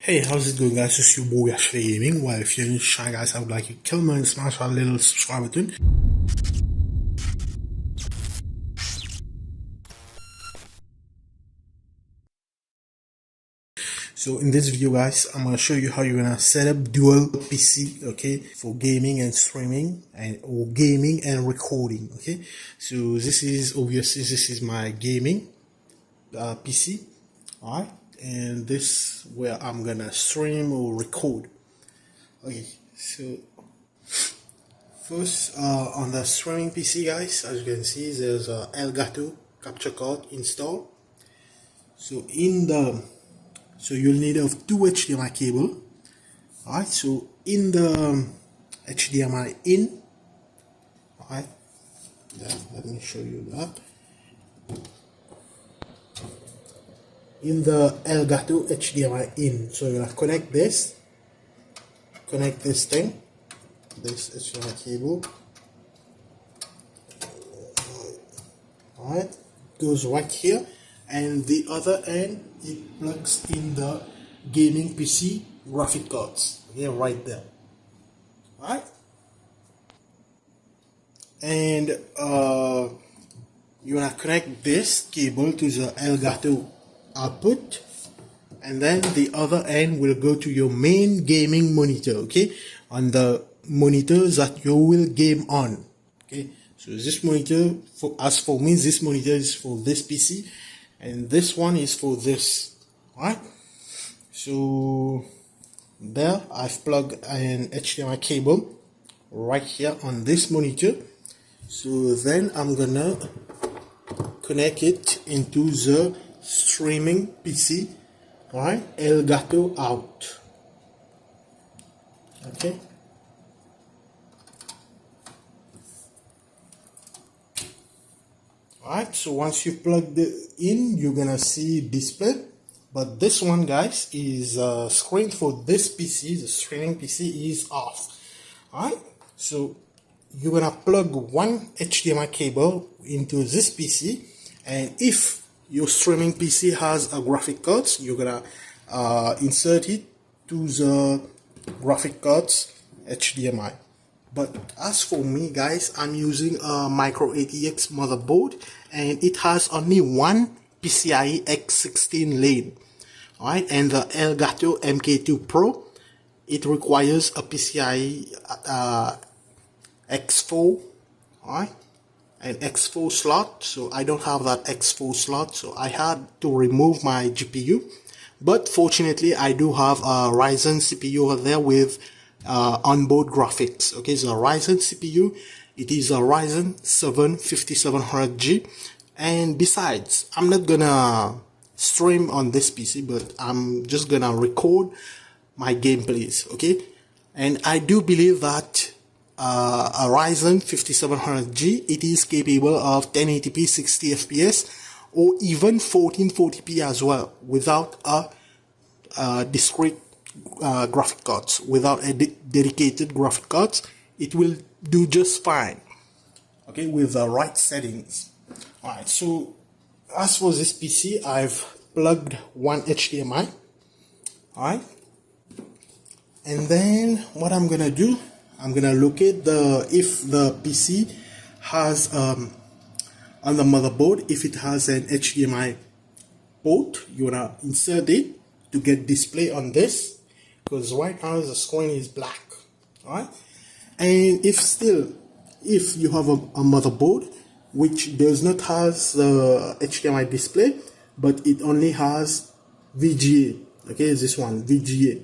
Hey, how's it going, guys? It's your boy YASHViR GAMiNG. Well, if you're new, shy guys, I would like you to kill me and smash that little subscribe button. So in this video, guys, I'm gonna show you how you're gonna set up dual PC, okay, for gaming and streaming, or gaming and recording, okay. So this is my gaming PC, all right, and this where I'm gonna stream or record. Okay, so first, on the streaming PC, guys, as you can see, there's a Elgato capture card installed. So you'll need a 2 HDMI cable. Alright, so in the HDMI in, alright, let me show you that. In the Elgato HDMI in, so you're gonna connect this thing, this HDMI cable. Alright, goes right here, and the other end it plugs in the gaming PC graphic cards. Okay, right there. Alright, and you wanna connect this cable to the Elgato output, and then the other end will go to your main gaming monitor, okay, on the monitor that you will game on. Okay, so this monitor, as for me, this monitor is for this PC, and this one is for this. Alright, so there I've plugged an HDMI cable right here on this monitor. So then I'm gonna connect it into the streaming PC, alright, Elgato out. Okay, alright, so once you plug it in, you're gonna see display. But this one, guys, is screen for this PC. The streaming PC is off. Alright, so you're gonna plug one HDMI cable into this PC, and if your streaming PC has a graphic card, you're gonna insert it to the graphic card's HDMI. But as for me, guys, I'm using a micro ATX motherboard, and it has only one PCIe X16 lane. Alright, and the Elgato MK2 Pro, it requires a PCIe X4, alright, an X4 slot. So I don't have that X4 slot, so I had to remove my GPU. But fortunately, I do have a Ryzen CPU over there with onboard graphics. Okay, so a Ryzen CPU, it is a Ryzen 7 5700G. And besides, I'm not gonna stream on this PC, but I'm just gonna record my gameplays, okay? And I do believe that a Ryzen 5700G, it is capable of 1080p 60 FPS or even 1440p as well, without a discrete graphic cards. Without a dedicated graphic cards, it will do just fine, okay, with the right settings. Alright, so as for this PC, I've plugged one HDMI. Alright, and then what I'm gonna do, I'm gonna locate if the PC has on the motherboard, if it has an HDMI port, you wanna insert it to get display on this, because right now the screen is black. Alright, and if you have a motherboard which does not have the HDMI display, but it only has VGA, okay, this one, VGA.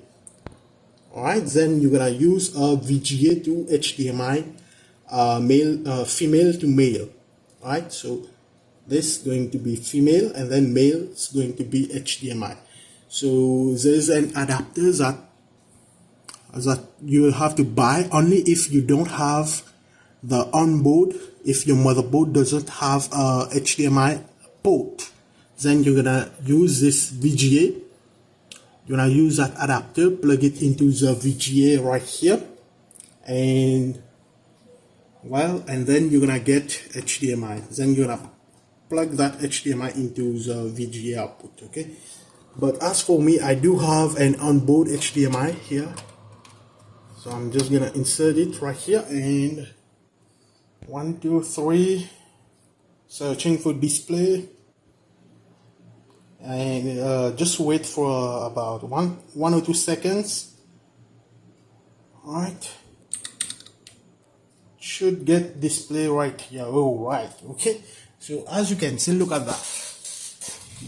Alright, then you're gonna use a VGA to HDMI female to male. Alright, so this is going to be female, and then male is going to be HDMI. So there's an adapter that you will have to buy only if you don't have the onboard. If your motherboard doesn't have a HDMI port, then you're gonna use this VGA. You're gonna use that adapter, plug it into the VGA right here, and then you're gonna get HDMI. Then you're gonna plug that HDMI into the VGA output, okay? But as for me, I do have an onboard HDMI here, so I'm just gonna insert it right here, and 1 2 3, searching for display, and just wait for about one or 2 seconds. All right, should get display right here. Oh, right, okay. So as you can see, look at that,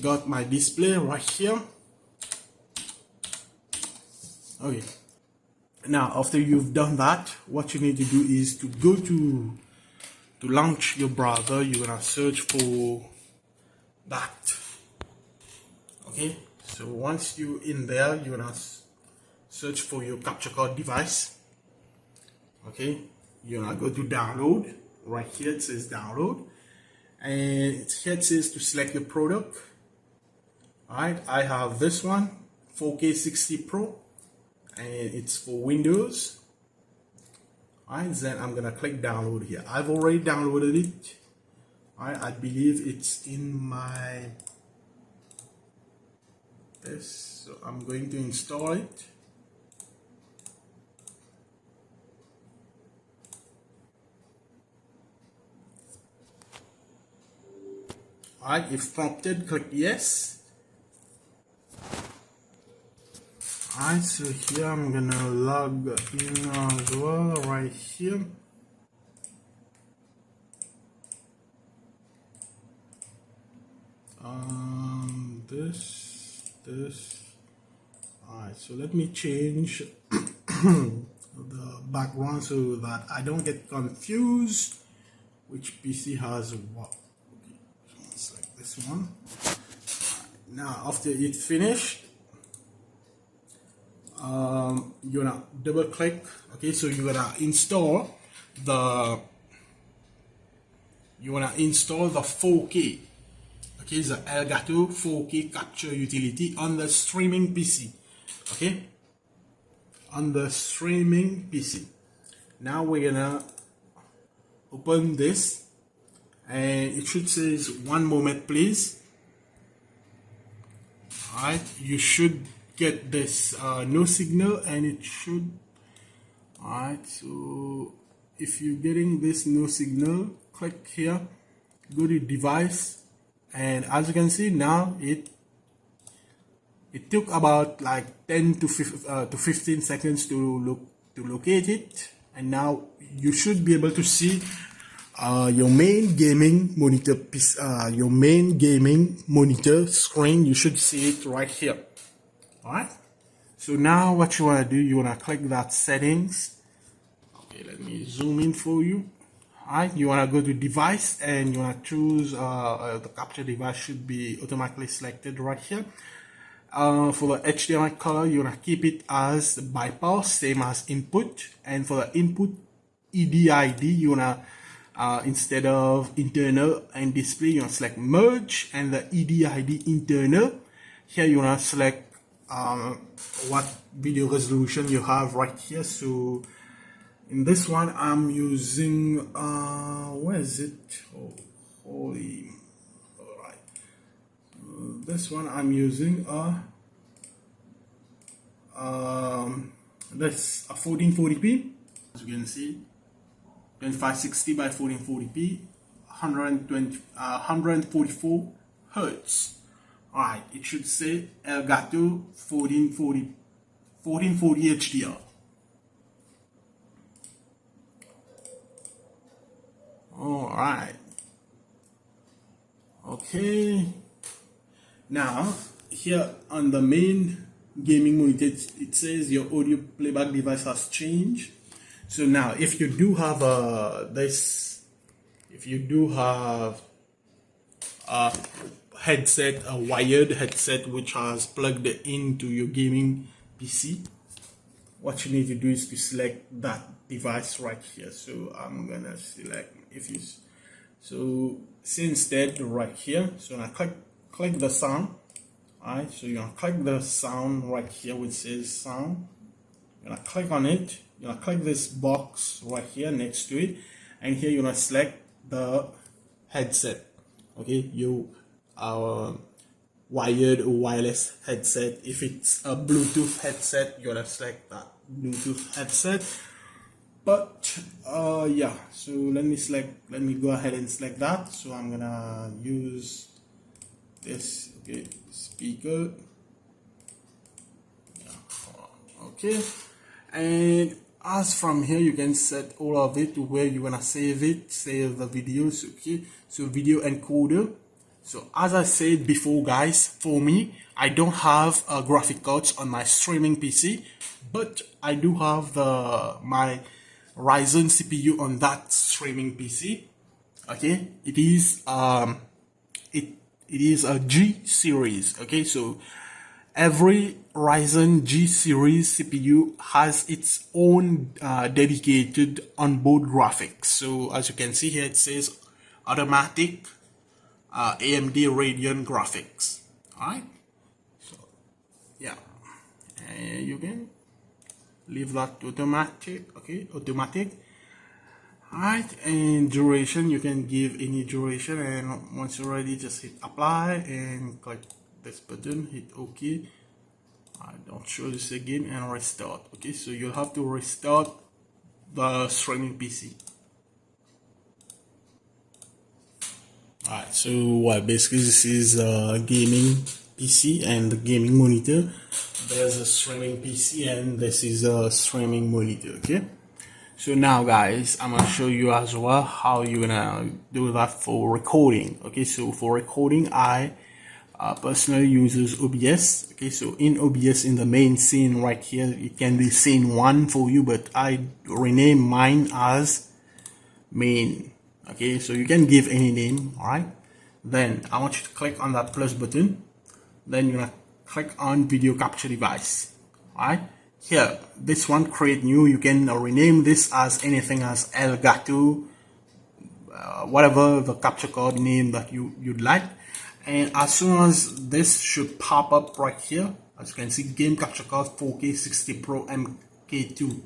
got my display right here. Okay, now after you've done that, what you need to do is to go to launch your browser. You're gonna search for that. Okay, so once you're in there, you're gonna search for your capture card device. Okay, you're gonna go to download. Right here it says download, and here it says to select your product. All right, I have this one, 4K60 Pro, and it's for Windows. All right, then I'm gonna click download here. I've already downloaded it. All right, I believe it's in my this, so I'm going to install it. Alright, if prompted, click yes. Alright, so here I'm gonna log in as well, right here. This. Alright, so let me change the background so that I don't get confused which PC has what. Select this one. Now after it's finished, you're gonna double click. Okay, so you're gonna install the 4K. Okay, the Elgato 4K capture utility on the streaming PC. Okay, on the streaming PC. Now we're gonna open this, and it should say 1 moment please. Alright, you should get this no signal, and it should. Alright, so if you're getting this no signal, click here, go to device, and as you can see now it took about like 10 to 15 seconds to locate it, and now you should be able to see your main gaming monitor screen. You should see it right here. All right, so now what you want to do, you want to click that settings. Okay, let me zoom in for you. All right, you want to go to device, and you want to choose the capture device should be automatically selected right here. For the HDMI color, you want to keep it as bypass, same as input. And for the input EDID, you want to instead of internal and display, you want to select merge, and the EDID internal. Here you want to select what video resolution you have right here. So in this one I'm using where is it? Oh, holy. All right, this one I'm using this 1440p, as you can see, 2560 by 1440p, 144 hertz. Alright, it should say Elgato 1440 HDR. Alright. Okay. Now, here on the main gaming monitor, it says your audio playback device has changed. So now, if you do have a headset, a wired headset which has plugged into your gaming PC, what you need to do is to select that device right here. So I'm gonna select so instead right here. So I click the sound. Alright, so you're gonna click the sound right here which says sound. You're gonna click on it. You're gonna click this box right here next to it, and here you're gonna select the headset. Okay, wired or wireless headset. If it's a Bluetooth headset, you're gonna select that Bluetooth headset. But yeah, so let me go ahead and select that. So I'm gonna use this, okay, speaker, yeah. Okay, and as from here you can set all of it to where you wanna save it, save the videos. Okay, so video encoder. So as I said before, guys, for me, I don't have graphic cards on my streaming PC, but I do have my Ryzen CPU on that streaming PC. Okay, it is it is a G series. Okay, so every Ryzen G series CPU has its own dedicated onboard graphics. So as you can see here, it says automatic AMD Radeon graphics. Alright, so yeah, and you can leave that to automatic. Okay, automatic. Alright, and duration, you can give any duration, and once you're ready, just hit apply and click this button, hit OK. I don't show this again, and restart. Okay, so you'll have to restart the streaming PC. Alright, so basically this is a gaming PC and the gaming monitor. There's a streaming PC and this is a streaming monitor. Okay, so now guys, I'm gonna show you as well how you're gonna do that for recording. Okay, so for recording, I personally uses OBS. Okay, so in OBS, in the main scene right here, it can be scene 1 for you, but I rename mine as main. Okay, so you can give any name. All right, then I want you to click on that plus button, then you're gonna click on video capture device. All right, here, this one, create new. You can rename this as anything, as Elgato, whatever the capture card name that you'd like. And as soon as this should pop up right here, as you can see, game capture card 4K60 Pro MK2.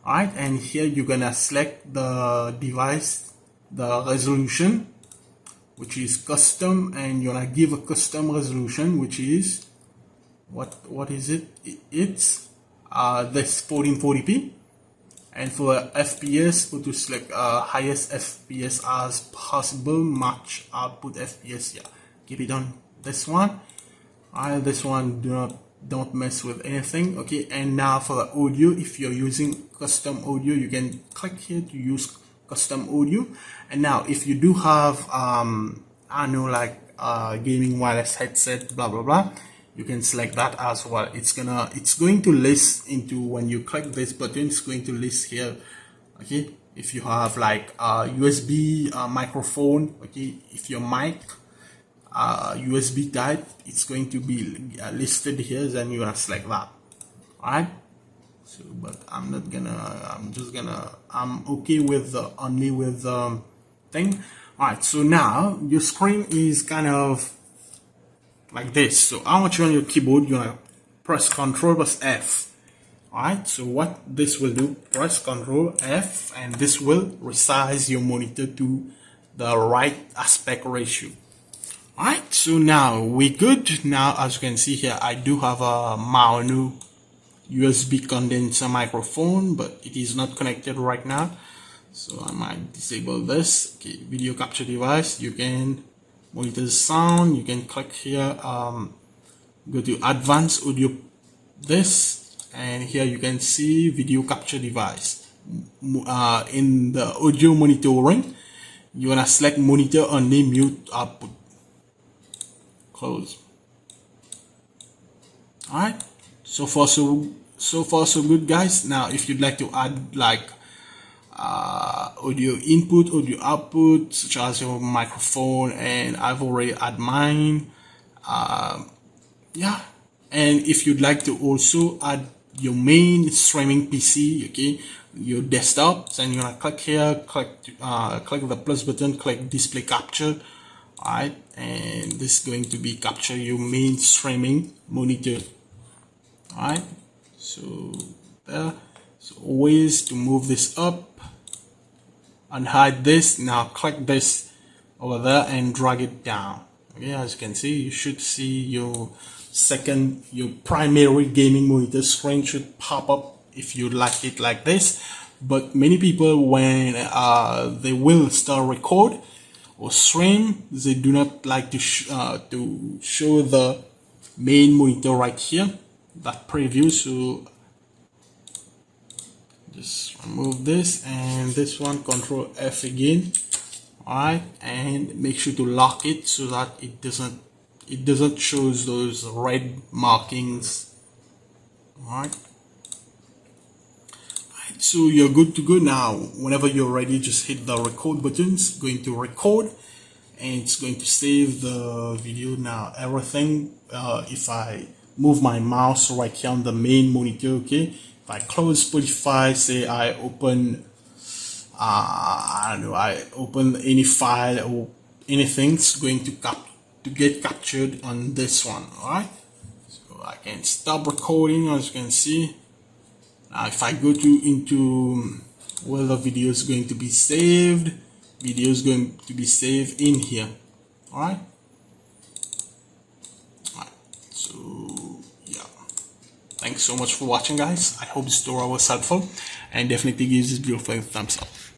Alright, and here you're gonna select the device, the resolution, which is custom, and you're gonna give a custom resolution, which is what is it? It's this 1440p. And for FPS, go to select highest FPS as possible, match output FPS. Yeah, keep it on this one. Alright, this one, don't mess with anything. Okay, and now for the audio, if you're using custom audio, you can click here to use custom audio. And now if you do have I know, like gaming wireless headset, blah blah blah, you can select that as well. It's going to list into, when you click this button, it's going to list here. Okay, if you have like USB microphone, okay, if your mic USB type, it's going to be listed here, then you're gonna select that. Alright, so but I'm okay with only with thing. Alright, so now your screen is kind of like this. So I want you on your keyboard, you're gonna press Ctrl plus F. Alright, so what this will do, press Ctrl F, and this will resize your monitor to the right aspect ratio. Alright, so now we good. Now as you can see here, I do have a mono USB condenser microphone, but it is not connected right now, so I might disable this. Okay, video capture device, you can monitor sound, you can click here, go to advanced audio, this, and here you can see video capture device. In the audio monitoring, you wanna select monitor only, mute output, close. Alright, so far so good, guys. Now if you'd like to add like audio input, audio output, such as your microphone, and I've already added mine. Yeah, and if you'd like to also add your main streaming PC, okay, your desktop, then you're gonna click here, click the plus button, click display capture. Alright, and this is going to be capture your main streaming monitor. Alright, so there. So always to move this up and hide this. Now click this over there and drag it down. Okay, as you can see, you should see your primary gaming monitor screen should pop up if you like it like this. But many people, when they will start record or stream, they do not like to show the main monitor right here, that preview. So just remove this, and this one, Control F again. Alright, and make sure to lock it so that it doesn't show those red markings. Alright, so you're good to go now. Whenever you're ready, just hit the record button. It's going to record and it's going to save the video. Now everything, if I move my mouse right here on the main monitor, okay, if I close Spotify, say I open I don't know, I open any file or anything, it's going to get captured on this one. Alright, so I can stop recording. As you can see, now if I go into where the video is going to be saved, video is going to be saved in here. Alright, so yeah, thanks so much for watching, guys. I hope this tutorial was helpful, and definitely give this video a thumbs up.